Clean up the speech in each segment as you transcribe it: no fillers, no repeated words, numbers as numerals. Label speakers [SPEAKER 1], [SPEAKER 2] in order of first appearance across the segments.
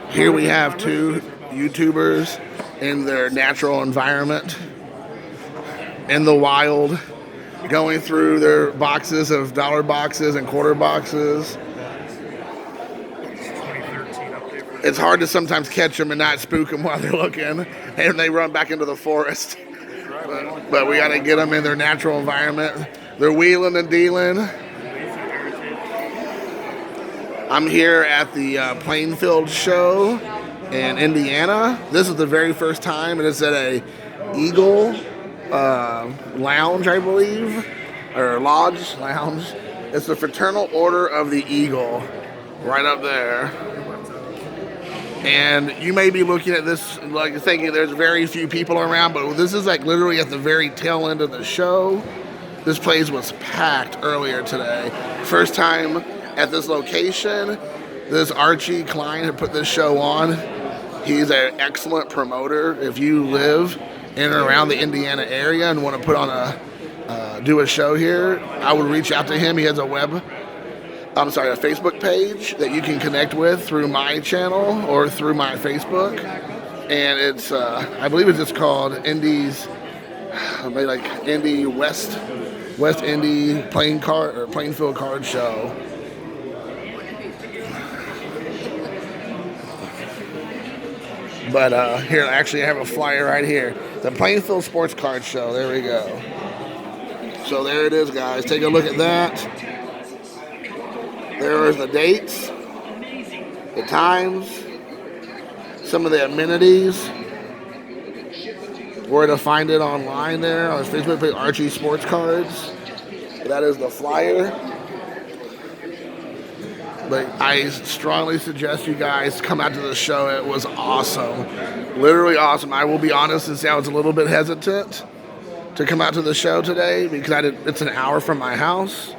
[SPEAKER 1] Here we have two YouTubers in their natural environment, in the wild, going through their boxes of dollar boxes and quarter boxes. It's hard to sometimes catch them and not spook them while they're looking, and they run back into the forest. But we got to get them in their natural environment. They're wheeling and dealing. I'm here at the Plainfield show in Indiana. This is the very first time, and it's at a Eagle Lounge, I believe, or Lodge Lounge. It's the Fraternal Order of the Eagle, right up there. And you may be looking at this like thinking there's very few people around, but this is like literally at the very tail end of the show. This place was packed earlier today. First time at this location. This Archie Klein had put this show on. He's an excellent promoter. If you live in and around the Indiana area and want to put on do a show here, I would reach out to him. He has a Facebook page that you can connect with through my channel or through my Facebook. And it's, I believe it's just called Indy's, like Indy West Indy Plainfield Card Show. But here, actually, I have a flyer right here. The Plainfield Sports Card Show. There we go. So there it is, guys. Take a look at that. There are the dates, the times, some of the amenities, where to find it online there on Facebook page, Archie Sports Cards. That is the flyer. But I strongly suggest you guys come out to the show. It was awesome. Literally awesome. I will be honest and say I was a little bit hesitant to come out to the show today because it's an hour from my house.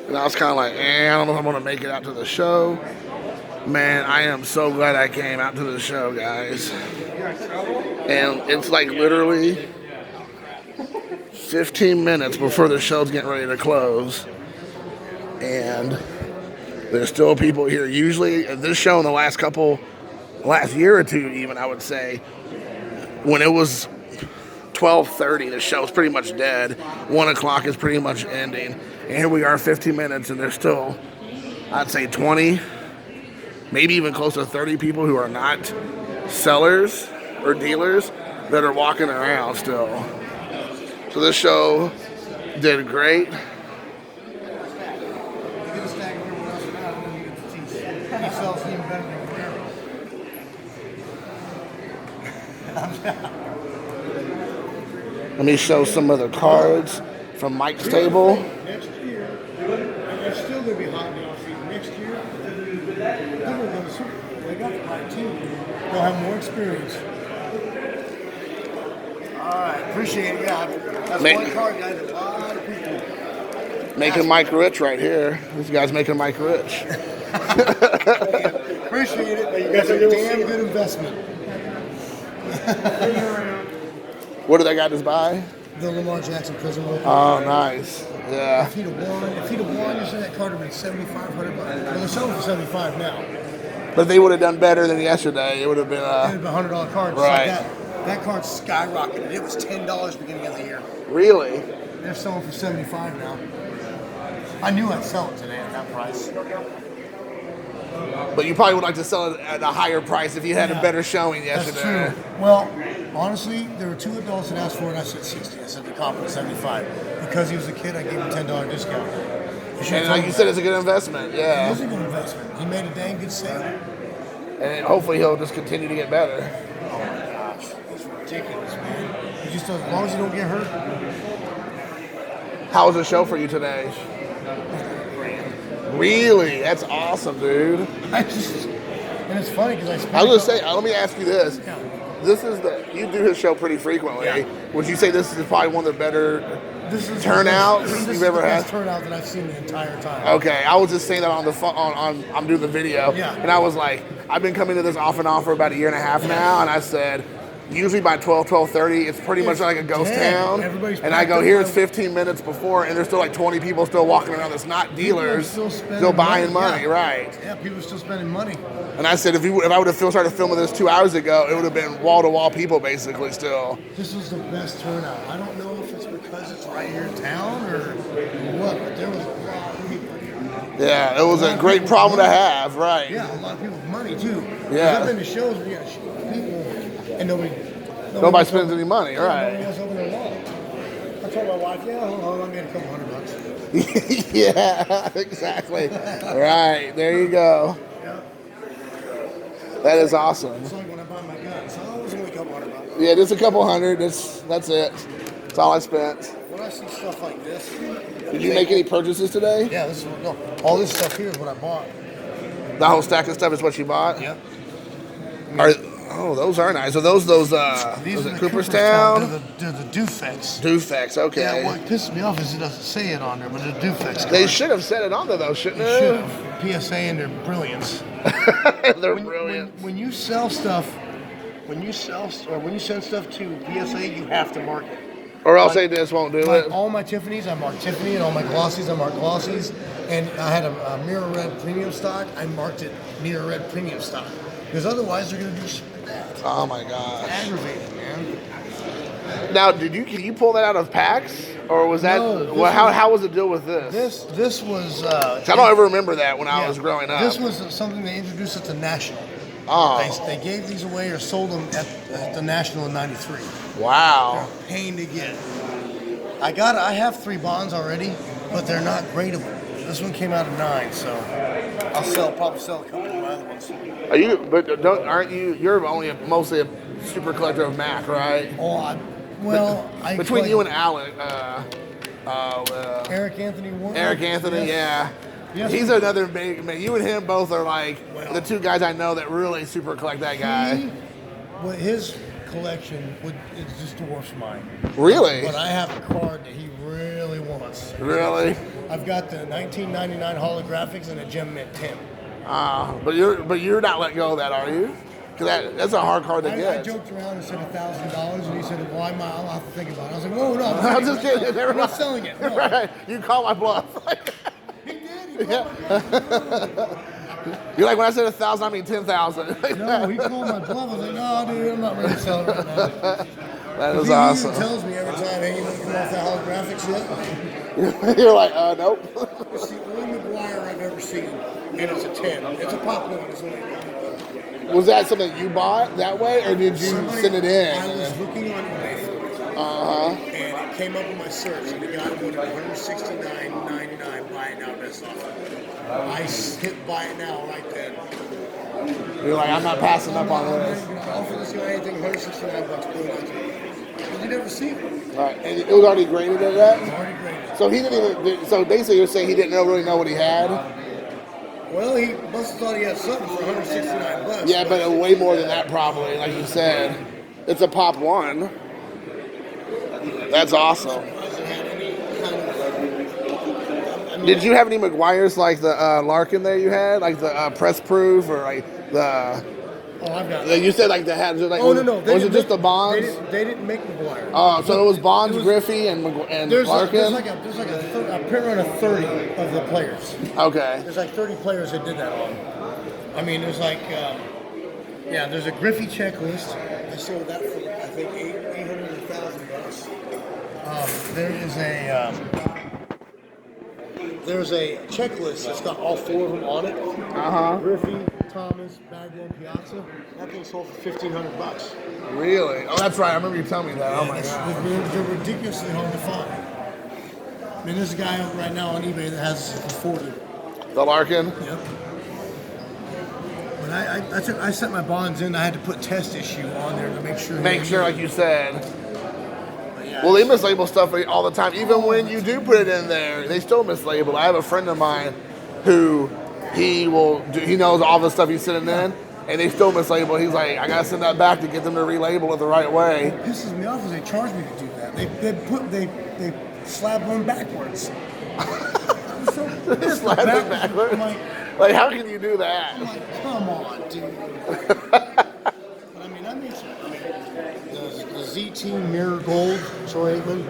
[SPEAKER 1] And I was kind of like, I don't know if I'm going to make it out to the show. Man, I am so glad I came out to the show, guys. And it's like literally 15 minutes before the show's getting ready to close. And there's still people here. Usually, at this show in the last year or two even, I would say, when it was 12:30, the show's pretty much dead. 1 o'clock is pretty much ending. And here we are 15 minutes, and there's still, I'd say 20, maybe even close to 30 people who are not sellers or dealers that are walking around still. So this show did great. Let me show some of the cards from Mike's table.
[SPEAKER 2] Next year, it's still going to be hot in the off-season. Next year, they're going to go to Super Bowl. They got the right team. They'll have more experience. All right, appreciate it. Yeah, that's one card, guys. A lot of people.
[SPEAKER 1] Making Mike rich right here. This guy's making Mike rich.
[SPEAKER 2] Appreciate it. You guys are a damn good investment.
[SPEAKER 1] What did that guy just buy?
[SPEAKER 2] The Lamar Jackson Prison World.
[SPEAKER 1] Oh, nice. Yeah.
[SPEAKER 2] If he'd have won, you said that card would have been $7,500. Well, they're selling for $75 now.
[SPEAKER 1] But if they would have done better than yesterday, it would have been
[SPEAKER 2] a $100 card.
[SPEAKER 1] Right.
[SPEAKER 2] Like that card skyrocketed. It was $10 beginning of the year.
[SPEAKER 1] Really?
[SPEAKER 2] They're selling for $75 now. I knew I'd sell it today at that price.
[SPEAKER 1] But you probably would like to sell it at a higher price if you had a better showing yesterday.
[SPEAKER 2] That's true. Well, honestly, there were 2 adults that asked for it, and I said 60. I said the comp was 75. Because he was a kid, I gave him a $10 discount.
[SPEAKER 1] And like you said, it's a good investment. Yeah.
[SPEAKER 2] It is a good investment. He made a dang good sale.
[SPEAKER 1] And hopefully he'll just continue to get better.
[SPEAKER 2] Oh my gosh, it's ridiculous, man. Just as long as you don't get hurt.
[SPEAKER 1] How was the show for you today? Really? That's awesome, dude.
[SPEAKER 2] And it's funny because
[SPEAKER 1] I was going to say, let me ask you this. Yeah. You do his show pretty frequently. Yeah. Would you say this is probably one of the better turnouts you've ever had?
[SPEAKER 2] This is the best turnout that I've seen the entire time.
[SPEAKER 1] Okay, I was just saying that I'm doing the video.
[SPEAKER 2] Yeah.
[SPEAKER 1] And I was like, I've been coming to this off and on for about a year and a half now, and I said, usually by 12:30, it's pretty much like a ghost town. And I go, here it's 15 minutes before, and there's still like 20 people still walking around that's not dealers, still buying money, right?
[SPEAKER 2] Yeah, people are still spending money.
[SPEAKER 1] And I said, if I would have started filming this 2 hours ago, it would have been wall-to-wall people basically still.
[SPEAKER 2] This was the best turnout. I don't know if it's because it's right here in town or what, but there was a lot of people here.
[SPEAKER 1] Yeah, it was a great problem to have, right?
[SPEAKER 2] Yeah, a lot of people with money too.
[SPEAKER 1] Yeah.
[SPEAKER 2] I've been to shows where you got people and
[SPEAKER 1] nobody spends any money, right?
[SPEAKER 2] Nobody else open their wallet. I told my wife, yeah, hold on, I made a couple $100.
[SPEAKER 1] Yeah, exactly. Right, there you go.
[SPEAKER 2] Yeah.
[SPEAKER 1] That is awesome.
[SPEAKER 2] It's like when I buy my gun. So it was only a couple $100.
[SPEAKER 1] Yeah, just a couple hundred. That's it. That's all I spent.
[SPEAKER 2] When I see stuff like this.
[SPEAKER 1] Did you make any purchases today?
[SPEAKER 2] Yeah, all this stuff here is what I bought.
[SPEAKER 1] The whole stack of stuff is what you bought?
[SPEAKER 2] Yep.
[SPEAKER 1] Those are nice. Are those
[SPEAKER 2] These
[SPEAKER 1] are
[SPEAKER 2] the
[SPEAKER 1] Cooperstown?
[SPEAKER 2] They're the Dufex.
[SPEAKER 1] Dufex, okay.
[SPEAKER 2] Yeah, what pisses me off is it doesn't say it on there, but it's a Dufex card.
[SPEAKER 1] They should have said it on there though, shouldn't
[SPEAKER 2] They
[SPEAKER 1] they?
[SPEAKER 2] should have. PSA and their brilliance.
[SPEAKER 1] They're brilliant.
[SPEAKER 2] When you sell stuff, when you send stuff to PSA, you have to mark it.
[SPEAKER 1] Or else they just won't do
[SPEAKER 2] Like
[SPEAKER 1] it.
[SPEAKER 2] all my Tiffany's, I marked Tiffany, and all my Glossies, I marked Glossies. And I had a mirror red premium stock, I marked it mirror red premium stock. Because otherwise they're gonna do shit like that.
[SPEAKER 1] Oh my gosh.
[SPEAKER 2] Aggravating, man.
[SPEAKER 1] Now, can you pull that out of packs, or was that?
[SPEAKER 2] No,
[SPEAKER 1] how was the deal with this?
[SPEAKER 2] This was.
[SPEAKER 1] I don't ever remember that when I was growing up.
[SPEAKER 2] This was something they introduced at the National.
[SPEAKER 1] Oh.
[SPEAKER 2] They gave these away or sold them at the National in '93.
[SPEAKER 1] Wow.
[SPEAKER 2] They're a pain to get. I have 3 bonds already, but they're not gradable. This one came out of 9, so I'll probably sell a couple of my other ones.
[SPEAKER 1] Are you? But aren't you? You're mostly a super collector of Mac, right?
[SPEAKER 2] Oh,
[SPEAKER 1] Between you and Alec,
[SPEAKER 2] Eric Anthony Warren.
[SPEAKER 1] Eric Anthony,
[SPEAKER 2] yes.
[SPEAKER 1] yeah.
[SPEAKER 2] Yes.
[SPEAKER 1] He's another big man. You and him both are like the 2 guys I know that really super collect that guy.
[SPEAKER 2] His collection it just dwarfs mine.
[SPEAKER 1] Really?
[SPEAKER 2] But I have a card that he really wants.
[SPEAKER 1] Really?
[SPEAKER 2] I've got the 1999 holographics and a Gem Mint 10.
[SPEAKER 1] But you're not letting go of that, are you? Because that's a hard card to
[SPEAKER 2] I
[SPEAKER 1] get.
[SPEAKER 2] joked around and said $1,000, and he said, "Well, I'll have to think about it." I was like, "Whoa, no,
[SPEAKER 1] I'm just kidding.
[SPEAKER 2] I'm not selling it." No.
[SPEAKER 1] Right. You call my bluff.
[SPEAKER 2] He did. He called my bluff.
[SPEAKER 1] You're like, when I said 1,000, I mean 10,000.
[SPEAKER 2] No, he called my bluff. I was like, "No, dude, I'm not ready to sell it right now."
[SPEAKER 1] That is
[SPEAKER 2] He
[SPEAKER 1] awesome.
[SPEAKER 2] even tells me every time, "Hey, you don't come off the holographics yet?"
[SPEAKER 1] You're like, nope.
[SPEAKER 2] It's the only McGuire I've ever seen, and it's a 10. It's a pop one. It's only
[SPEAKER 1] Was that something you bought that way, or did you send it in?
[SPEAKER 2] I was looking on eBay for it. And it came up in my search, and the guy wanted $169.99. Buy it now, best offer. I hit buy it now right then.
[SPEAKER 1] You're like, I'm not passing up on this.
[SPEAKER 2] I'm not offer this guy anything $169. Put it on to me. You never see it.
[SPEAKER 1] Right, and it was already graded at that.
[SPEAKER 2] It's already graded.
[SPEAKER 1] So he didn't even. So basically, you're saying he didn't really know what he had.
[SPEAKER 2] Well, he must have thought he had something for $169.
[SPEAKER 1] Yeah, but way more than that, probably. Like you said, it's a pop one. That's awesome. Did you have any McGuire's like the Larkin there you had, like the press proof or like the?
[SPEAKER 2] Oh, I've got.
[SPEAKER 1] You said like the had. Like,
[SPEAKER 2] Oh no!
[SPEAKER 1] Was it just the Bonds?
[SPEAKER 2] They didn't make McGuire.
[SPEAKER 1] Oh, so it was Bonds, Griffey, and Larkin.
[SPEAKER 2] There's like a print run of 30 of the players.
[SPEAKER 1] Okay.
[SPEAKER 2] There's like 30 players that did that on. I mean, there's like, there's a Griffey checklist. I sold that for I think $800,000. There's a checklist that's got all 4 of them on it. Griffey, Thomas, Bagwell, Piazza. That thing sold for $1,500.
[SPEAKER 1] Really? Oh, that's right. I remember you telling me that. Oh my god.
[SPEAKER 2] They're ridiculously hard to find. I mean, there's a guy right now on eBay that has it for 40.
[SPEAKER 1] The Larkin.
[SPEAKER 2] Yep. But I set my bonds in. I had to put test issue on there to make sure.
[SPEAKER 1] Like you said. Well, they mislabel stuff all the time. Even when you do put it in there, they still mislabel. I have a friend of mine who he knows all the stuff he's sending in, and they still mislabel. He's like, I gotta send that back to get them to relabel it the right way.
[SPEAKER 2] What pisses me off is they charge me to do that. They slab one backwards.
[SPEAKER 1] Slap it backwards. Like, how can you do that?
[SPEAKER 2] I'm like, come on, dude. But I mean, that makes it. ZT Mirror Gold, Troy Aikman.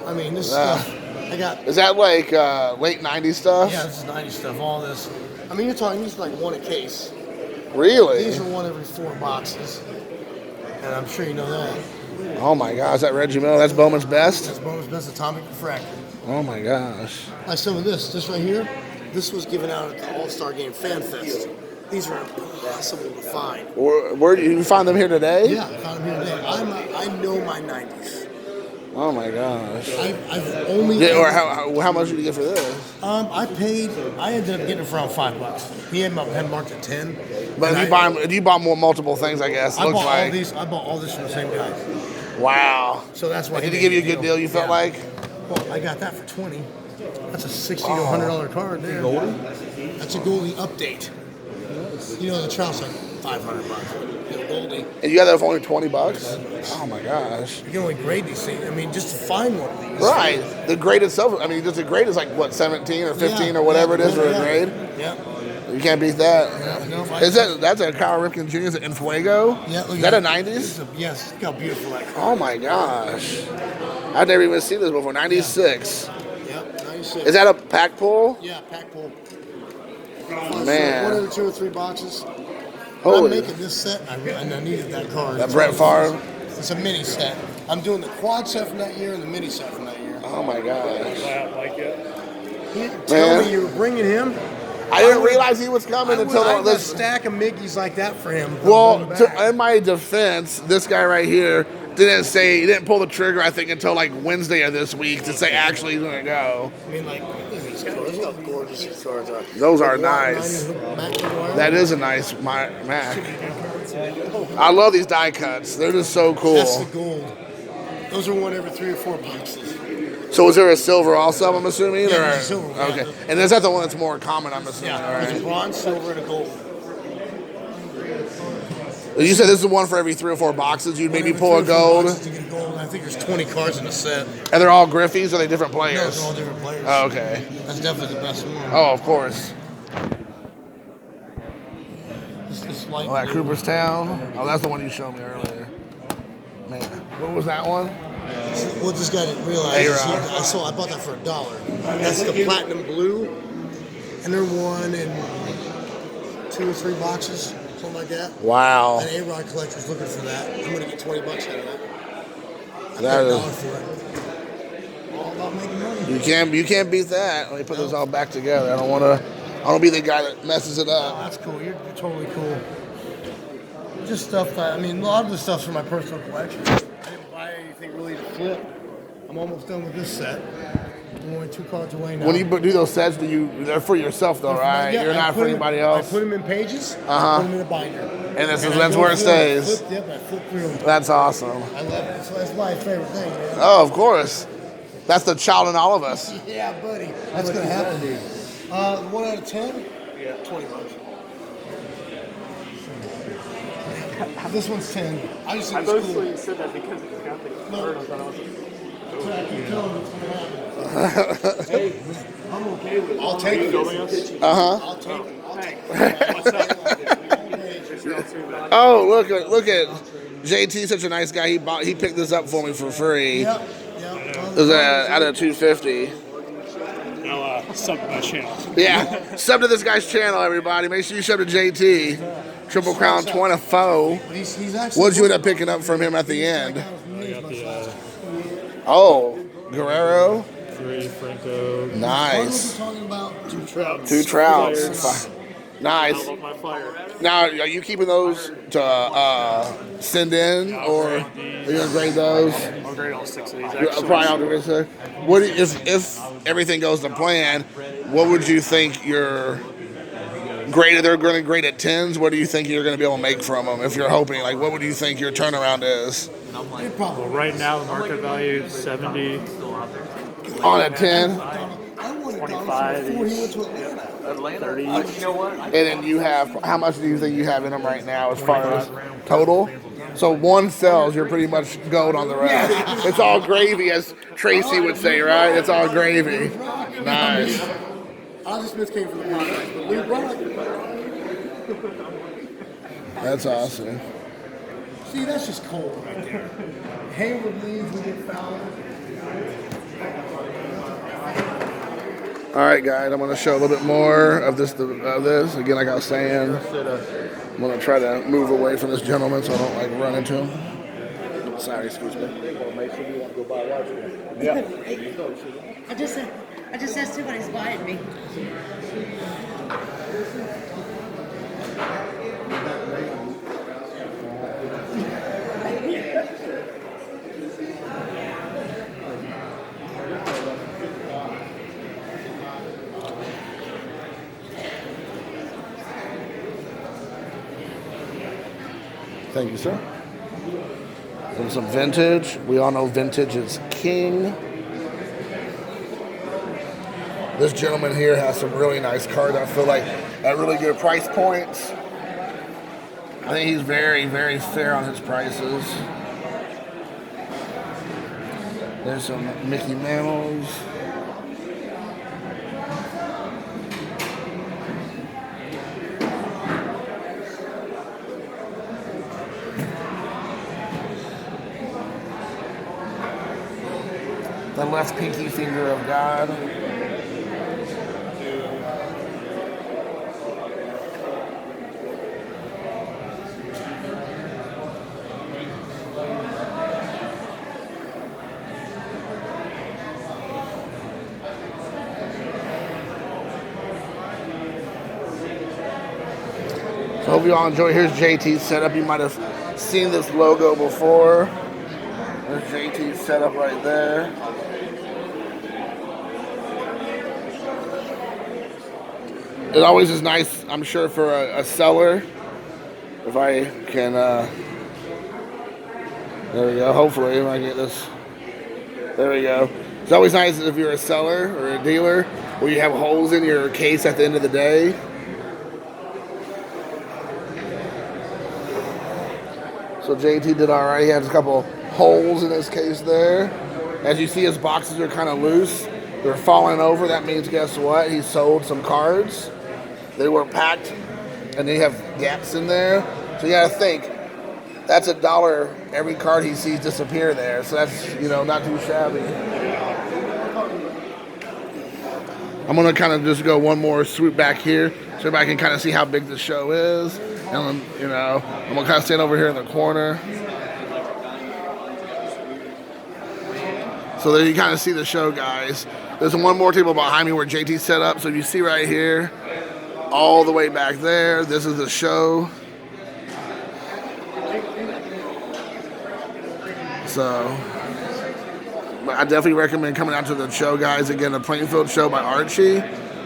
[SPEAKER 2] I mean, this stuff, I got...
[SPEAKER 1] Is that like late 90s stuff?
[SPEAKER 2] Yeah, this is 90s stuff, all this. I mean, you're talking, these are like one a case.
[SPEAKER 1] Really?
[SPEAKER 2] These are one every 4 boxes. And I'm sure you know that.
[SPEAKER 1] Oh my gosh, that Reggie Miller, that's Bowman's best?
[SPEAKER 2] That's Bowman's Best Atomic Refractor.
[SPEAKER 1] Oh my gosh.
[SPEAKER 2] Like some of this right here, this was given out at the All-Star Game Fan Fest. These are impossible to find.
[SPEAKER 1] Where do you find them here today?
[SPEAKER 2] Yeah, I found them here today. I know my 90s.
[SPEAKER 1] Oh my gosh.
[SPEAKER 2] I've only...
[SPEAKER 1] Or how much did you get for this?
[SPEAKER 2] I ended up getting it for around $5. He had marked at 10.
[SPEAKER 1] But you bought multiple things, I guess.
[SPEAKER 2] I bought all this from the same guy.
[SPEAKER 1] Wow.
[SPEAKER 2] So that's why.
[SPEAKER 1] Did he give you a good deal? You felt like?
[SPEAKER 2] Well, I got that for 20. That's a $60 to $100 card there. Goldie? That's a Goldie update. You know the trout's like $500. You know, Goldie.
[SPEAKER 1] And you got that for only $20? Oh my gosh.
[SPEAKER 2] You can only grade these things. I mean, just to find one of these.
[SPEAKER 1] Right. The grade itself. I mean, just the grade is like what, 17 or 15 or whatever it is for a grade.
[SPEAKER 2] Yeah.
[SPEAKER 1] You can't beat that.
[SPEAKER 2] No,
[SPEAKER 1] That's a Kyle Ripken Jr. Is it in Fuego?
[SPEAKER 2] Yeah.
[SPEAKER 1] Is that a 90s?
[SPEAKER 2] Yes. Look how beautiful that card.
[SPEAKER 1] Oh my gosh. I've never even seen this before. 96.
[SPEAKER 2] Yep. 96.
[SPEAKER 1] Is that a pack pull?
[SPEAKER 2] Yeah, pack pull.
[SPEAKER 1] Man.
[SPEAKER 2] One every 2 or 3 boxes.
[SPEAKER 1] Holy.
[SPEAKER 2] I'm making this set, and I needed that card.
[SPEAKER 1] That Brett Favre?
[SPEAKER 2] It's a mini set. I'm doing the quad set from that year and the mini set from that year.
[SPEAKER 1] Oh my gosh.
[SPEAKER 3] Like it.
[SPEAKER 2] He didn't tell me you were bringing him.
[SPEAKER 1] I didn't realize he was coming until
[SPEAKER 2] I have a
[SPEAKER 1] this.
[SPEAKER 2] stack of Miggies like that for him.
[SPEAKER 1] Well, in my defense, this guy right here he didn't pull the trigger, I think, until like Wednesday of this week to say actually he's going to go.
[SPEAKER 2] I mean, like, look at these cards. Look how gorgeous these cards are.
[SPEAKER 1] Those are nice. That is a nice Mac. I love these die cuts. They're just so cool.
[SPEAKER 2] That's the gold. Those are one every 3 or 4 boxes.
[SPEAKER 1] So is there a silver also, I'm assuming?
[SPEAKER 2] Yeah,
[SPEAKER 1] or?
[SPEAKER 2] there's a silver, yeah.
[SPEAKER 1] Okay. And is that the one that's more common, I'm assuming?
[SPEAKER 2] Yeah,
[SPEAKER 1] Right?
[SPEAKER 2] there's a bronze, silver, and a gold.
[SPEAKER 1] You said this is one for every 3 or 4 boxes. You'd maybe pull a gold.
[SPEAKER 2] To get a gold. I think there's 20 cards in a set.
[SPEAKER 1] And they're all Griffeys, or are they different
[SPEAKER 2] No,
[SPEAKER 1] players?
[SPEAKER 2] they're all different players.
[SPEAKER 1] Oh, okay.
[SPEAKER 2] That's definitely the best one.
[SPEAKER 1] Oh, of course.
[SPEAKER 2] This light
[SPEAKER 1] Oh, that
[SPEAKER 2] blue.
[SPEAKER 1] Cooperstown. Oh, that's the one you showed me earlier. Man, what was that one?
[SPEAKER 2] What this guy didn't realize is I bought that for $1. That's the platinum blue, and they're one in 2 or 3 boxes, something like that.
[SPEAKER 1] Wow.
[SPEAKER 2] An A-Rod collector's looking for that. I'm gonna get $20 out of that.
[SPEAKER 1] That
[SPEAKER 2] $1
[SPEAKER 1] is.
[SPEAKER 2] for it. All about making money.
[SPEAKER 1] You can't beat that. Let me put this all back together. I don't want to be the guy that messes it
[SPEAKER 2] Oh,
[SPEAKER 1] up.
[SPEAKER 2] that's cool. You're totally cool. Just stuff that, I mean, a lot of the stuff's from my personal collection. I didn't buy anything really to flip. I'm almost done with this set. I'm only 2 cards away now.
[SPEAKER 1] When you do those sets, they're for yourself though, right?
[SPEAKER 2] Yeah,
[SPEAKER 1] You're not for anybody else.
[SPEAKER 2] I put them in pages,
[SPEAKER 1] Uh-huh.
[SPEAKER 2] put them in a binder.
[SPEAKER 1] And that's
[SPEAKER 2] I
[SPEAKER 1] where
[SPEAKER 2] go
[SPEAKER 1] it
[SPEAKER 2] through them,
[SPEAKER 1] stays.
[SPEAKER 2] I flip through them.
[SPEAKER 1] That's awesome.
[SPEAKER 2] I love it. So that's my favorite thing, man.
[SPEAKER 1] Oh, of course. That's the child in all of us.
[SPEAKER 2] Yeah, buddy. That's going to happen, dude. 1 out of 10? Yeah, $20. This one's 10. I just think it's cool.
[SPEAKER 3] said that because it's got the card. I thought it was
[SPEAKER 2] Hey, I'm okay with it. I'll take it. I'll take it.
[SPEAKER 1] Oh, look at JT, such a nice guy. He picked this up for me for free.
[SPEAKER 2] Yep.
[SPEAKER 1] It was out of 250.
[SPEAKER 3] now sub to my channel.
[SPEAKER 1] Yeah, sub to this guy's channel, everybody. Make sure you sub to JT, TripleCrown24.
[SPEAKER 2] He's actually.
[SPEAKER 1] What did you end up picking up from him at the end?
[SPEAKER 3] I got the
[SPEAKER 1] Oh, Guerrero.
[SPEAKER 3] 3 Franco.
[SPEAKER 1] Nice.
[SPEAKER 2] Talking about
[SPEAKER 3] 2 Trouts.
[SPEAKER 1] 2 Trouts. Nice.
[SPEAKER 3] I love my flyer.
[SPEAKER 1] Now, are you keeping those to send in, or are you gonna grade those?
[SPEAKER 3] I'll grade all 6 of these.
[SPEAKER 1] Probably
[SPEAKER 3] Actually,
[SPEAKER 1] I'll do it, sir. What if everything goes to plan? What would you think your grade? They're going to grade at 10s. What do you think you're going to be able to make from them? If you're hoping, like, what would you think your turnaround is
[SPEAKER 3] well, right now the market value is 70.
[SPEAKER 1] on a 10?
[SPEAKER 3] 25. 30.
[SPEAKER 1] And then you have, how much do you think you have in them right now as far as total? So one sells, you're pretty much gold on the rest. It's all gravy, as Tracy would say, right? It's all gravy. Nice.
[SPEAKER 2] Ozzie Smith came from the podcast, but we brought
[SPEAKER 1] That's awesome.
[SPEAKER 2] See, that's just cold right there. Hayward leaves, we get fouled.
[SPEAKER 1] All right, guys, I'm going to show a little bit more of this. Again, like I was saying, I'm going to try to move away from this gentleman so I don't like run into him. Sorry, excuse me.
[SPEAKER 4] Yeah. I just asked somebody's buying me.
[SPEAKER 1] Thank you, sir. And some vintage. We all know vintage is king. This gentleman here has some really nice cards. I feel like at really good price points. I think he's very, very fair on his prices. There's some Mickey Mantles. The left pinky finger of God. So hope you all enjoy. Here's JT's setup. You might have seen this logo before. There's JT's setup right there. It always is nice, I'm sure, for a seller. If I can, there we go. Hopefully, if I get this, there we go. It's always nice if you're a seller or a dealer where you have holes in your case at the end of the day. So JT did all right. He has a couple holes in his case there. As you see, his boxes are kind of loose. They're falling over. That means, guess what? He sold some cards. They were packed, and they have gaps in there. So you got to think, that's $1 every card he sees disappear there. So that's, not too shabby. I'm going to kind of just go one more swoop back here so everybody can kind of see how big the show is. And, I'm going to kind of stand over here in the corner. So there you kind of see the show, guys. There's one more table behind me where JT set up. So if you see right here, all the way back there, this is the show. So I definitely recommend coming out to the show, guys. Again, the Plainfield show by Archie.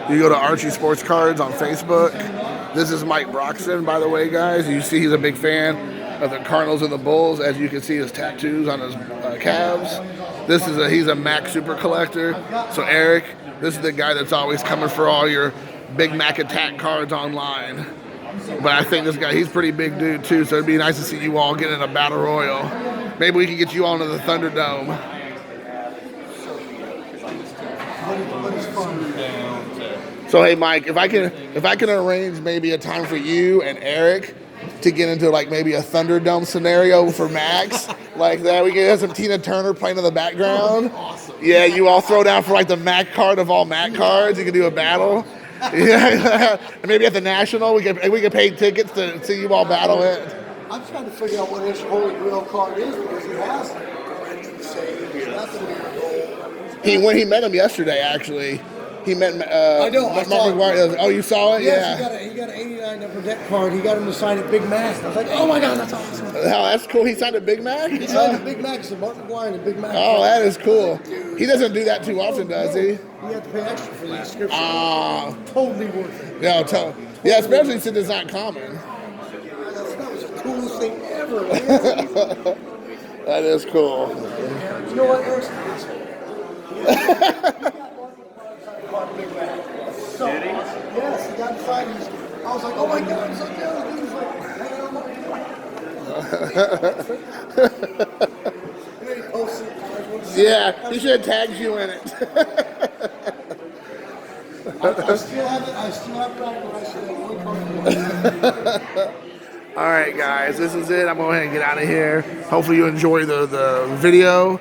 [SPEAKER 1] You go to Archie Sports Cards on Facebook. This is Mike Broxton, by the way, guys. You see he's a big fan of the Cardinals and the Bulls. As you can see, his tattoos on his calves. He's a Mac super collector. So Eric, this is the guy that's always coming for all your Big Mac attack cards online. But I think this guy, he's a pretty big dude too, so it'd be nice to see you all get in a battle royal. Maybe we can get you all into the Thunderdome. So hey Mike, if I can arrange maybe a time for you and Eric to get into like maybe a Thunderdome scenario for Max, like that. We can have some Tina Turner playing in the background. Awesome. Yeah, you all throw down for like the Mac card of all Mac cards. You can do a battle. Yeah, maybe at the National, we could pay tickets to see you all battle it.
[SPEAKER 2] I'm trying to figure out what his Holy Grail card is because he has nothing.
[SPEAKER 1] When he met him yesterday, actually, he met.
[SPEAKER 2] I know.
[SPEAKER 1] Mark McGuire. Oh, you saw it?
[SPEAKER 2] Yes,
[SPEAKER 1] Yeah.
[SPEAKER 2] He got an 89 upper deck card. He got him to sign at Big Mac. I was like, oh my God, that's awesome.
[SPEAKER 1] Oh, that's cool. He signed a Big Mac.
[SPEAKER 2] He signed a Big Mac. It's a Mark McGuire and a Big Mac.
[SPEAKER 1] Oh, that is cool. He doesn't do that too often, does he?
[SPEAKER 2] You have to pay extra for the subscription. Totally worth it.
[SPEAKER 1] No, yeah, especially since it's not common.
[SPEAKER 2] That was the coolest thing ever.
[SPEAKER 1] That is cool.
[SPEAKER 2] You know what, Eric? Yes, he got inside. I was like, oh my God, I'm so jealous. He was like, hanging on my and then he posted it.
[SPEAKER 1] Yeah, he should have tagged you in it.
[SPEAKER 2] I still have it. I still have it. I should have one card.
[SPEAKER 1] All right, guys, this is it. I'm going to go ahead and get out of here. Hopefully you enjoy the video.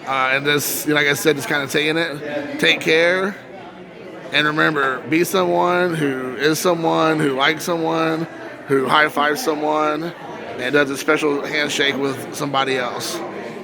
[SPEAKER 1] And this, like I said, just kind of taking it. Take care. And remember, be someone who is someone, who likes someone, who high-fives someone, and does a special handshake with somebody else.